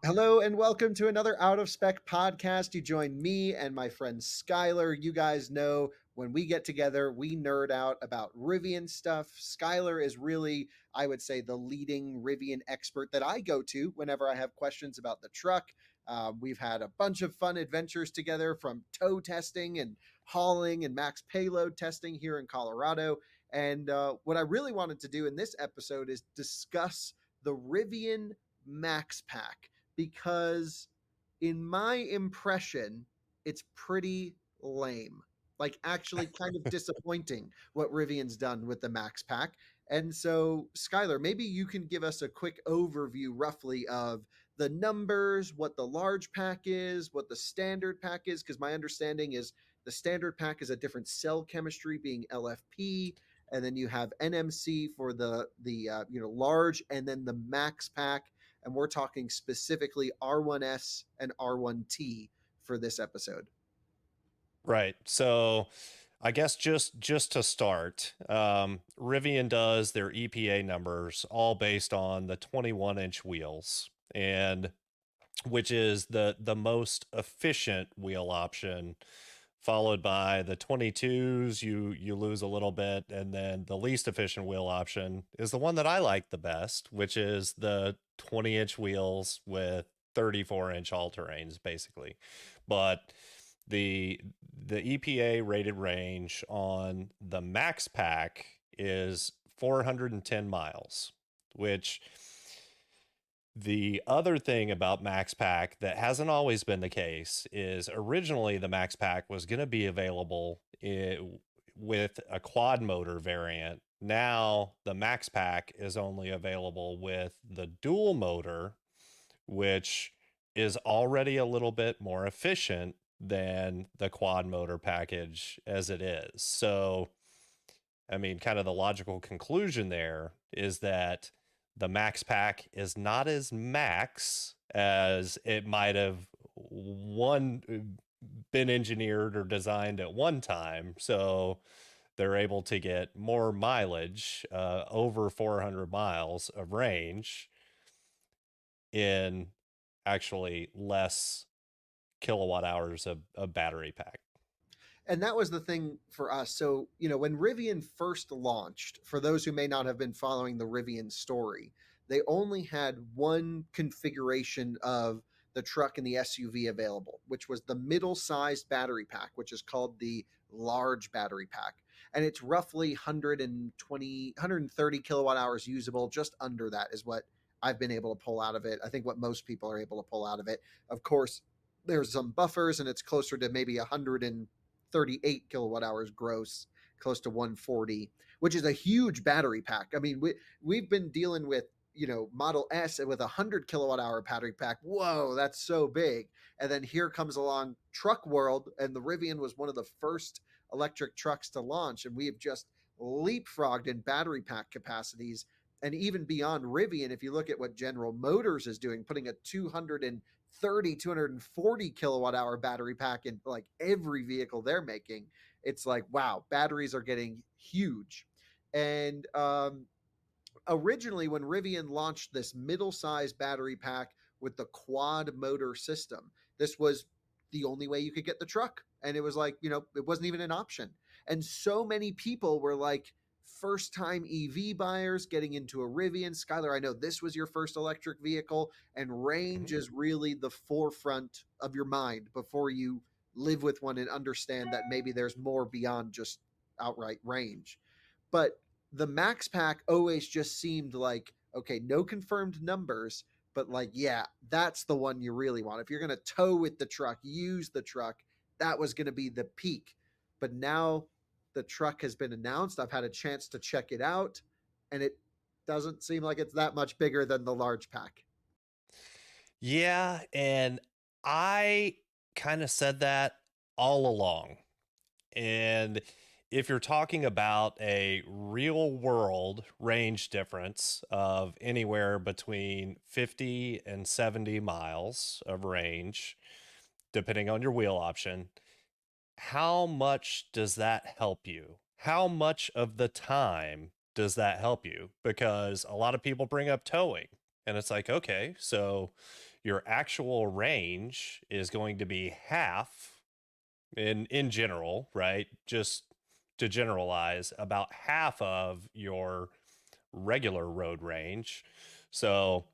Hello and welcome to another Out of Spec podcast. You join me and my friend Skyler. You guys know when we get together, we nerd out about Rivian stuff. Skyler is really, I would say, the leading Rivian expert that I go to whenever I have questions about the truck. We've had a bunch of fun adventures together from tow testing and hauling and max payload testing here in Colorado. And what I really wanted to do in this episode is discuss the Rivian Max Pack because in my impression, it's pretty lame. Like actually kind of disappointing what Rivian's done with the Max Pack. And so, Skylar, maybe you can give us a quick overview roughly of the numbers, what the large pack is, what the standard pack is, because my understanding is the standard pack is a different cell chemistry being LFP, and then you have NMC for the large, and then the Max Pack, and we're talking specifically R1S and R1T for this episode. Right. So I guess just to start, Rivian does their EPA numbers all based on the 21-inch wheels, and which is the most efficient wheel option, followed by the 22s. You lose a little bit, and then the least efficient wheel option is the one that I like the best, which is the 20-inch wheels with 34-inch all-terrains, basically. But the EPA rated range on the Max Pack is 410 miles, which the other thing about Max Pack that hasn't always been the case is originally the Max Pack was going to be available with a quad motor variant. Now the Max Pack is only available with the dual motor, which is already a little bit more efficient than the quad motor package as it is. So, I mean, kind of the logical conclusion there is that the Max Pack is not as max as it might have been engineered or designed at one time. So they're able to get more mileage, over 400 miles of range in actually less kilowatt hours of battery pack. And that was the thing for us. So, when Rivian first launched, for those who may not have been following the Rivian story, they only had one configuration of the truck and the SUV available, which was the middle sized battery pack, which is called the large battery pack. And it's roughly 120, 130 kilowatt hours usable. Just under that is what I've been able to pull out of it. I think what most people are able to pull out of it. Of course, there's some buffers and it's closer to maybe 138 kilowatt hours gross, close to 140, which is a huge battery pack. I mean, we've been dealing with Model S with a 100 kilowatt hour battery pack. Whoa, that's so big. And then here comes along Truck World, and the Rivian was one of the first electric trucks to launch, and we have just leapfrogged in battery pack capacities. And even beyond Rivian, if you look at what General Motors is doing, putting a 230, 240 kilowatt hour battery pack in like every vehicle they're making, it's like, wow, batteries are getting huge. And originally, when Rivian launched this middle sized battery pack with the quad motor system, this was the only way you could get the truck. And it was like, it wasn't even an option. And so many people were like, first time EV buyers getting into a Rivian. Skylar, I know this was your first electric vehicle, and range Mhm. is really the forefront of your mind before you live with one and understand that maybe there's more beyond just outright range. But the Max Pack always just seemed like, okay, no confirmed numbers, but like, yeah, that's the one you really want. If you're going to tow with the truck, use the truck, that was going to be the peak. But now the truck has been announced. I've had a chance to check it out, and it doesn't seem like it's that much bigger than the large pack. Yeah, and I kind of said that all along. And if you're talking about a real world range difference of anywhere between 50 and 70 miles of range, depending on your wheel option, how much does that help you? How much of the time does that help you? Because a lot of people bring up towing, and it's like, okay, so your actual range is going to be half in general, right? Just to generalize, about half of your regular road range. So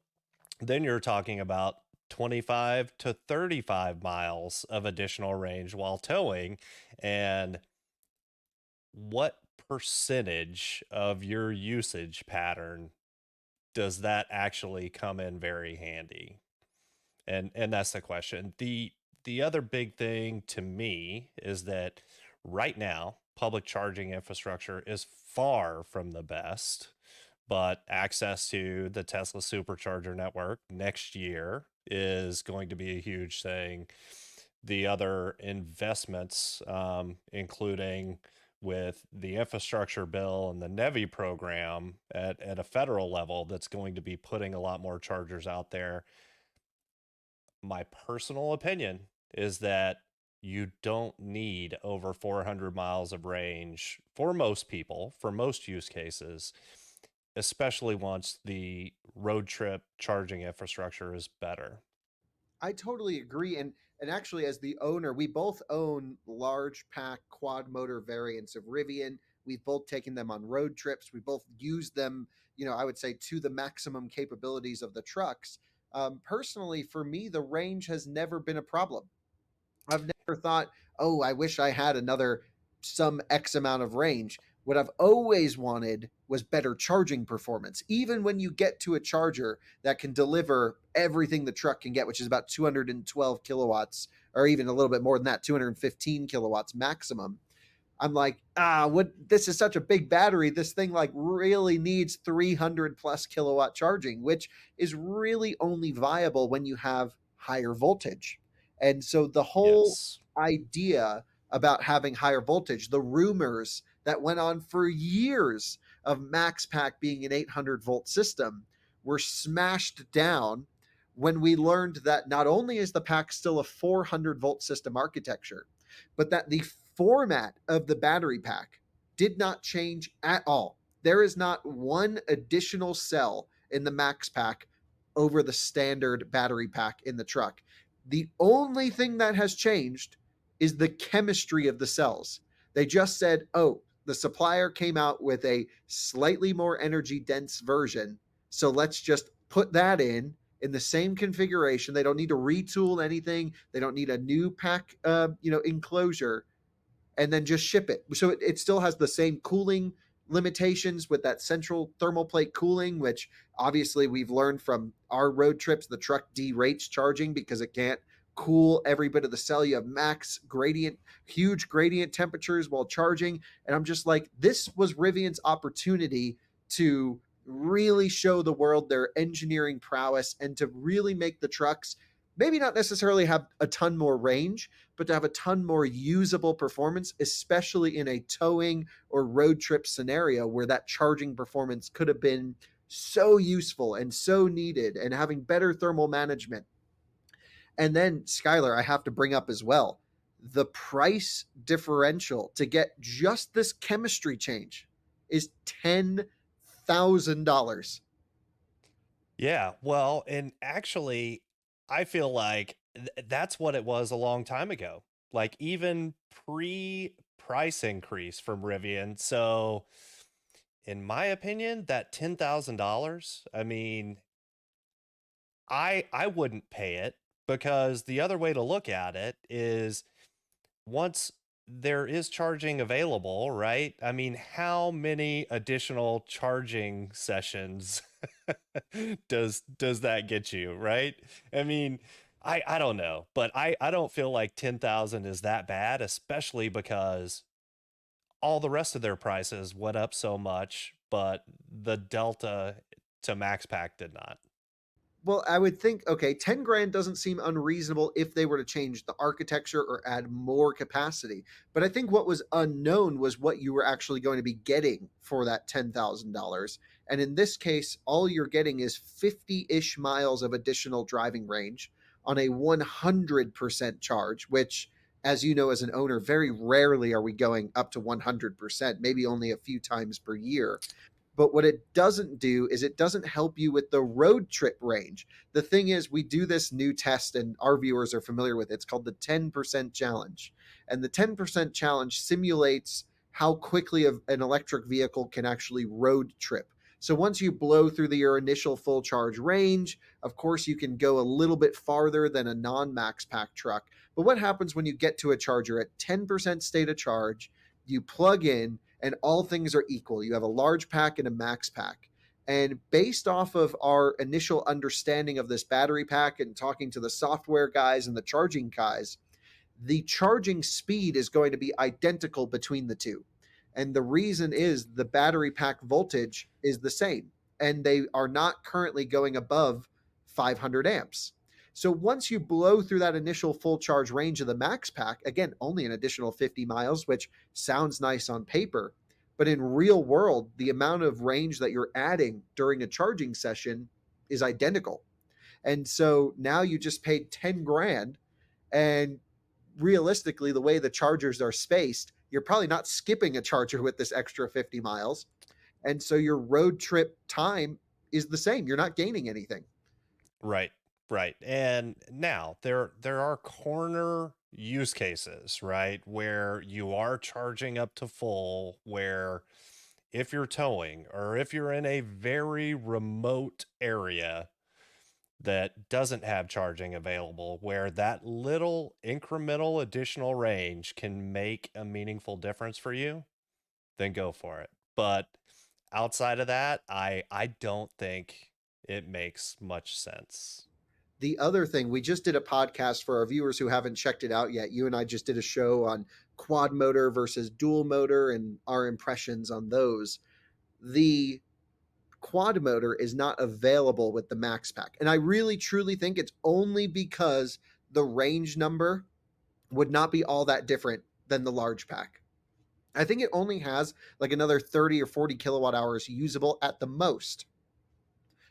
then you're talking about 25 to 35 miles of additional range while towing. And what percentage of your usage pattern does that actually come in very handy? And that's the question. The other big thing to me is that right now public charging infrastructure is far from the best, but access to the Tesla supercharger network next year is going to be a huge thing. The other investments, including with the infrastructure bill and the NEVI program at a federal level, that's going to be putting a lot more chargers out there. My personal opinion is that you don't need over 400 miles of range for most people, for most use cases, especially once the road trip charging infrastructure is better. I totally agree. And actually, as the owner, we both own large pack quad motor variants of Rivian. We've both taken them on road trips. We both used them, I would say to the maximum capabilities of the trucks. Personally, for me, the range has never been a problem. I've never thought, oh, I wish I had another some X amount of range. What I've always wanted was better charging performance. Even when you get to a charger that can deliver everything the truck can get, which is about 212 kilowatts, or even a little bit more than that, 215 kilowatts maximum, I'm like, what? This is such a big battery. This thing like really needs 300 plus kilowatt charging, which is really only viable when you have higher voltage. And so the whole Yes. idea about having higher voltage, the rumors that went on for years of Max Pack being an 800-volt system, were smashed down when we learned that not only is the pack still a 400-volt system architecture, but that the format of the battery pack did not change at all. There is not one additional cell in the Max Pack over the standard battery pack in the truck. The only thing that has changed is the chemistry of the cells. They just said, oh, the supplier came out with a slightly more energy dense version. So let's just put that in the same configuration. They don't need to retool anything. They don't need a new pack, enclosure, and then just ship it. So it still has the same cooling limitations with that central thermal plate cooling, which obviously we've learned from our road trips. The truck derates charging because it can't cool every bit of the cell. You have max gradient, huge gradient temperatures while charging. And I'm just like, this was Rivian's opportunity to really show the world their engineering prowess and to really make the trucks maybe not necessarily have a ton more range, but to have a ton more usable performance, especially in a towing or road trip scenario where that charging performance could have been so useful and so needed, and having better thermal management. And then, Skyler, I have to bring up as well the price differential to get just this chemistry change is $10,000. Yeah, well, and actually, I feel like that's what it was a long time ago. Like even pre price increase from Rivian. So, in my opinion, that $10,000, I mean, I wouldn't pay it, because the other way to look at it is, once there is charging available, right? I mean, how many additional charging sessions does that get you, right? I mean, I don't know, but I don't feel like 10,000 is that bad, especially because all the rest of their prices went up so much, but the delta to Max Pack did not. Well, I would think, okay, 10 grand doesn't seem unreasonable if they were to change the architecture or add more capacity. But I think what was unknown was what you were actually going to be getting for that $10,000. And in this case, all you're getting is 50 ish miles of additional driving range on a 100% charge, which, as you know, as an owner, very rarely are we going up to 100%, maybe only a few times per year. But what it doesn't do is it doesn't help you with the road trip range. The thing is, we do this new test, and our viewers are familiar with it. It's called the 10% challenge. And the 10% challenge simulates how quickly an electric vehicle can actually road trip. So once you blow through your initial full charge range, of course, you can go a little bit farther than a non max pack truck. But what happens when you get to a charger at 10% state of charge? You plug in, and all things are equal. You have a large pack and a max pack. And based off of our initial understanding of this battery pack and talking to the software guys and the charging guys, the charging speed is going to be identical between the two. And the reason is the battery pack voltage is the same, and they are not currently going above 500 amps. So once you blow through that initial full charge range of the max pack, again, only an additional 50 miles, which sounds nice on paper, but in real world, the amount of range that you're adding during a charging session is identical. And so now you just paid 10 grand, and realistically, the way the chargers are spaced, you're probably not skipping a charger with this extra 50 miles. And so your road trip time is the same. You're not gaining anything. Right, right. And now there are corner use cases, right, where you are charging up to full, where if you're towing or if you're in a very remote area that doesn't have charging available, where that little incremental additional range can make a meaningful difference for you, then go for it. But outside of that, I don't think it makes much sense. The other thing, we just did a podcast for our viewers who haven't checked it out yet. You and I just did a show on quad motor versus dual motor and our impressions on those. The quad motor is not available with the max pack. And I really truly think it's only because the range number would not be all that different than the large pack. I think it only has like another 30 or 40 kilowatt hours usable at the most,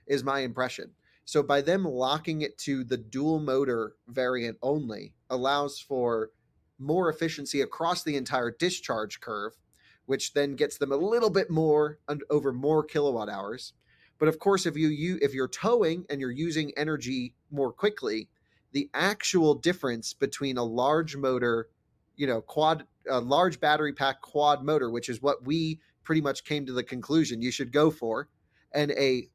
is my impression. So by them locking it to the dual motor variant only allows for more efficiency across the entire discharge curve, which then gets them a little bit more over more kilowatt hours. But of course, if you're towing and you're using energy more quickly, the actual difference between a large motor, a large battery pack quad motor, which is what we pretty much came to the conclusion you should go for, and a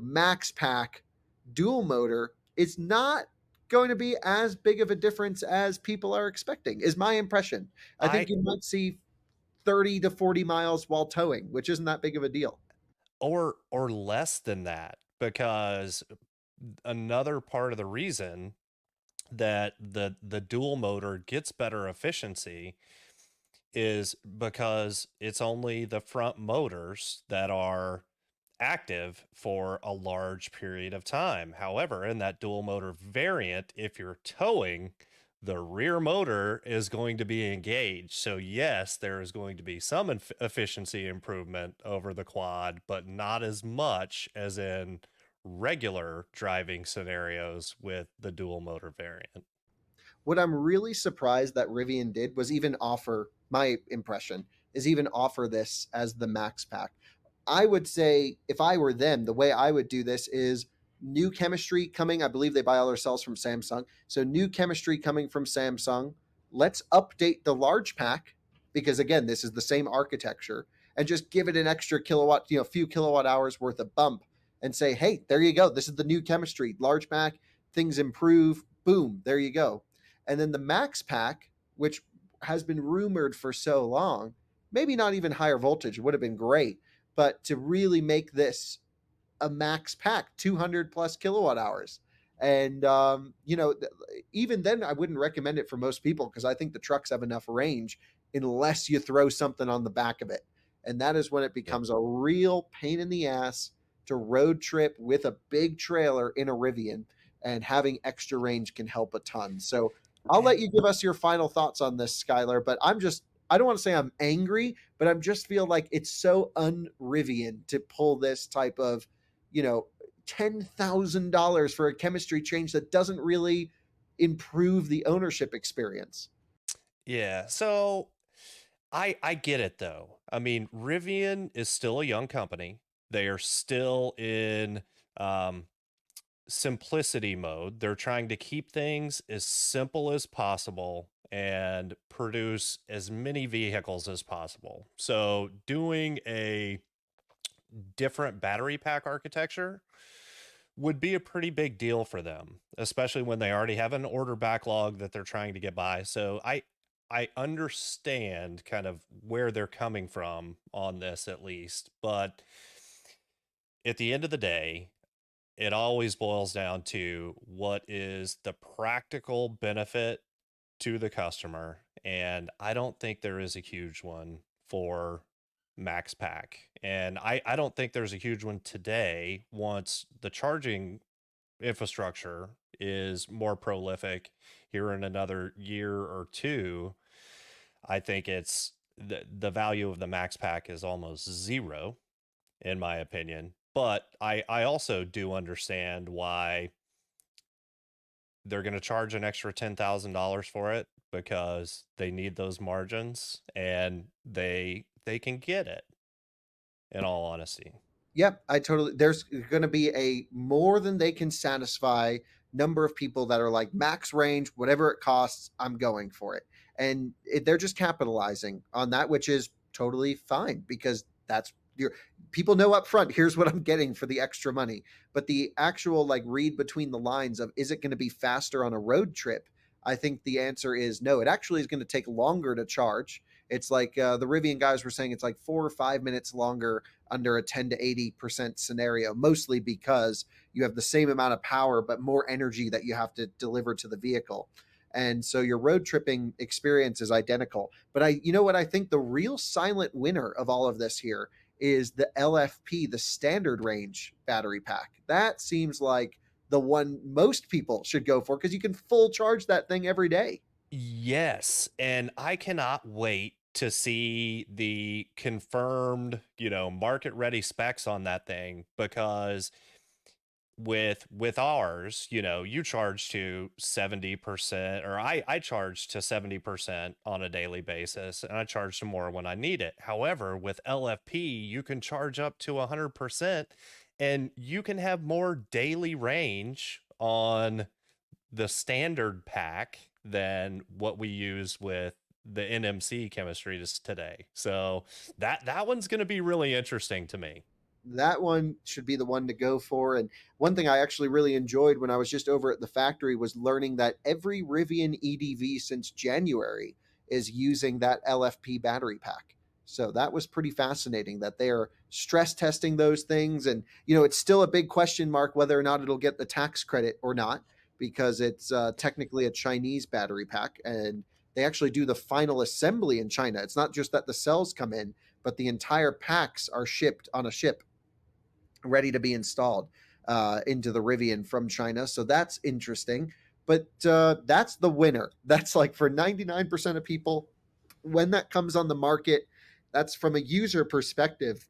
max pack dual motor, it's not going to be as big of a difference as people are expecting, is my impression. I I think you might see 30 to 40 miles while towing, which isn't that big of a deal. or less than that, because another part of the reason that the dual motor gets better efficiency is because it's only the front motors that are active for a large period of time. However, in that dual motor variant, if you're towing, the rear motor is going to be engaged. So, yes, there is going to be some efficiency improvement over the quad, but not as much as in regular driving scenarios with the dual motor variant. What I'm really surprised that Rivian did was even offer, my impression is even offer this as the max pack. I would say if I were them, the way I would do this is new chemistry coming. I believe they buy all their cells from Samsung. So new chemistry coming from Samsung. Let's update the large pack because again, this is the same architecture, and just give it an extra kilowatt, a few kilowatt hours worth of bump, and say, hey, there you go. This is the new chemistry, large pack. Things improve. Boom, there you go. And then the max pack, which has been rumored for so long, maybe not even higher voltage would have been great, but to really make this a max pack, 200 plus kilowatt hours. And, even then, I wouldn't recommend it for most people because I think the trucks have enough range unless you throw something on the back of it. And that is when it Yep. becomes a real pain in the ass to road trip with a big trailer in a Rivian, and having extra range can help a ton. So I'll let And you give us your final thoughts on this, Skylar, but I don't want to say I'm angry, but I'm just feel like it's so un-Rivian to pull this type of, you know, $10,000 for a chemistry change that doesn't really improve the ownership experience. yeah, so I get it though. I mean, Rivian is still a young company. They are still in um, simplicity mode. They're trying to keep things as simple as possible and produce as many vehicles as possible. So, doing a different battery pack architecture would be a pretty big deal for them, especially when they already have an order backlog that they're trying to get by. So I understand kind of where they're coming from on this at least, but at the end of the day, it always boils down to what is the practical benefit to the customer. And I don't think there is a huge one for Max Pack. And I don't think there's a huge one today once the charging infrastructure is more prolific here in another year or two. I think it's the value of the Max Pack is almost zero, in my opinion. But I also do understand why they're going to charge an extra $10,000 for it because they need those margins and they can get it, in all honesty. Yep, I totally. There's going to be a more than they can satisfy number of people that are like max range, whatever it costs, I'm going for it, and they're just capitalizing on that, which is totally fine because that's your people know up front. Here's what I'm getting for the extra money, but the actual like read between the lines of is it going to be faster on a road trip? I think the answer is no. It actually is going to take longer to charge. It's like the Rivian guys were saying it's like 4 or 5 minutes longer under a 10 to 80% scenario, mostly because you have the same amount of power, but more energy that you have to deliver to the vehicle. And so your road tripping experience is identical. But you know what? I think the real silent winner of all of this here is the LFP, the standard range battery pack. That seems like the one most people should go for because you can full charge that thing every day. Yes, and I cannot wait to see the confirmed, market ready specs on that thing because with ours, you charge to 70% or I charge to 70% on a daily basis and I charge some more when I need it. However, with LFP, you can charge up to 100% and you can have more daily range on the standard pack than what we use with the NMC chemistries today. So that one's going to be really interesting to me. That one should be the one to go for. And one thing I actually really enjoyed when I was just over at the factory was learning that every Rivian EDV since January is using that LFP battery pack. So that was pretty fascinating that they are stress testing those things. And, it's still a big question mark whether or not it'll get the tax credit or not, because it's technically a Chinese battery pack. And they actually do the final assembly in China. It's not just that the cells come in, but the entire packs are shipped on a ship ready to be installed into the Rivian from China. So that's interesting. But that's the winner. That's like for 99% of people, when that comes on the market, that's from a user perspective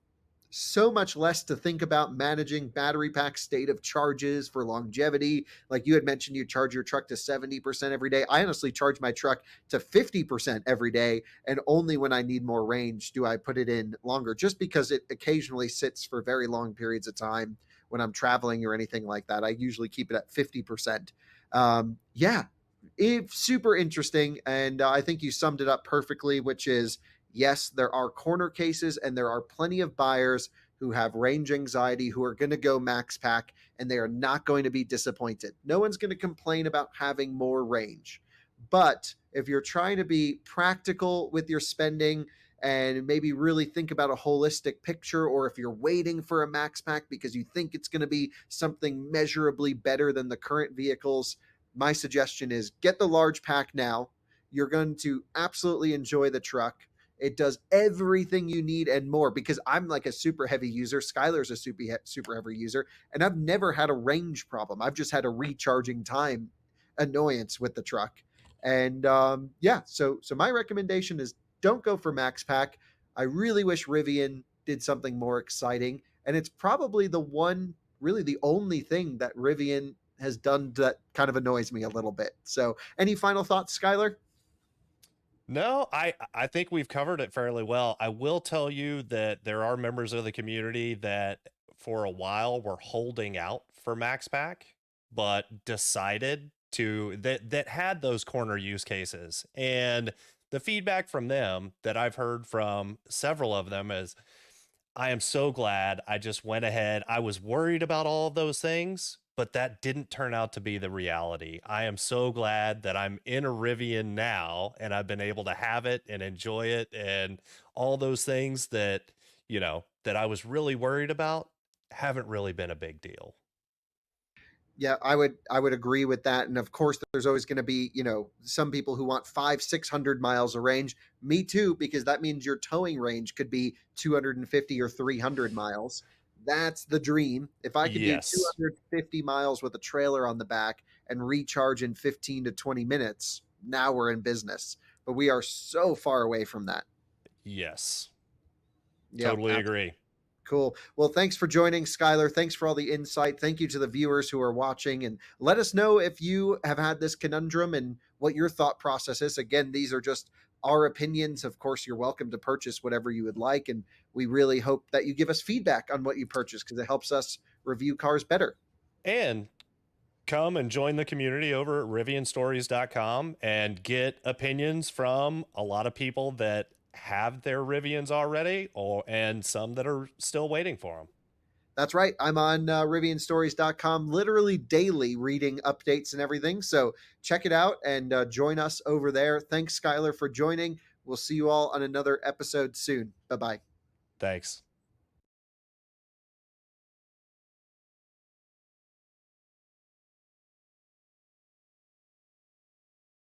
so much less to think about managing battery pack state of charges for longevity. Like you had mentioned, you charge your truck to 70% every day. I honestly charge my truck to 50% every day. And only when I need more range do I put it in longer, just because it occasionally sits for very long periods of time when I'm traveling or anything like that. I usually keep it at 50%. Yeah, it's super interesting. And I think you summed it up perfectly, which is yes, there are corner cases and there are plenty of buyers who have range anxiety who are going to go max pack and they are not going to be disappointed. No one's going to complain about having more range. But if you're trying to be practical with your spending and maybe really think about a holistic picture, or if you're waiting for a max pack because you think it's going to be something measurably better than the current vehicles, my suggestion is get the large pack now. You're going to absolutely enjoy the truck. It does everything you need and more because I'm like a super heavy user. Skyler's a super heavy user, and I've never had a range problem. I've just had a recharging time annoyance with the truck. And yeah, so my recommendation is don't go for Max Pack. I really wish Rivian did something more exciting, and it's probably the one, really the only thing that Rivian has done that kind of annoys me a little bit. So, any final thoughts, Skyler? No, I think we've covered it fairly well. I will tell you that there are members of the community that for a while were holding out for Max Pack, but decided to that had those corner use cases. And the feedback from them that I've heard from several of them is, I am so glad I just went ahead. I was worried about all of those things, but that didn't turn out to be the reality. I am so glad that I'm in a Rivian now and I've been able to have it and enjoy it, and all those things that, that I was really worried about haven't really been a big deal. Yeah, I would agree with that. And of course, there's always going to be, some people who want 500-600 miles of range. Me too, because that means your towing range could be 250 or 300 miles. That's the dream. If I could do Yes. 250 miles with a trailer on the back and recharge in 15 to 20 minutes, now we're in business. But we are so far away from that. Yes. Yep. Totally agree. Cool. Well, thanks for joining, Skyler. Thanks for all the insight. Thank you to the viewers who are watching. And let us know if you have had this conundrum and what your thought process is. Again, these are just our opinions. Of course, you're welcome to purchase whatever you would like. And we really hope that you give us feedback on what you purchase because it helps us review cars better. And come and join the community over at rivianstories.com and get opinions from a lot of people that have their Rivians already, and some that are still waiting for them. That's right. I'm on rivianstories.com literally daily reading updates and everything. So check it out and join us over there. Thanks, Skyler, for joining. We'll see you all on another episode soon. Bye bye. Thanks.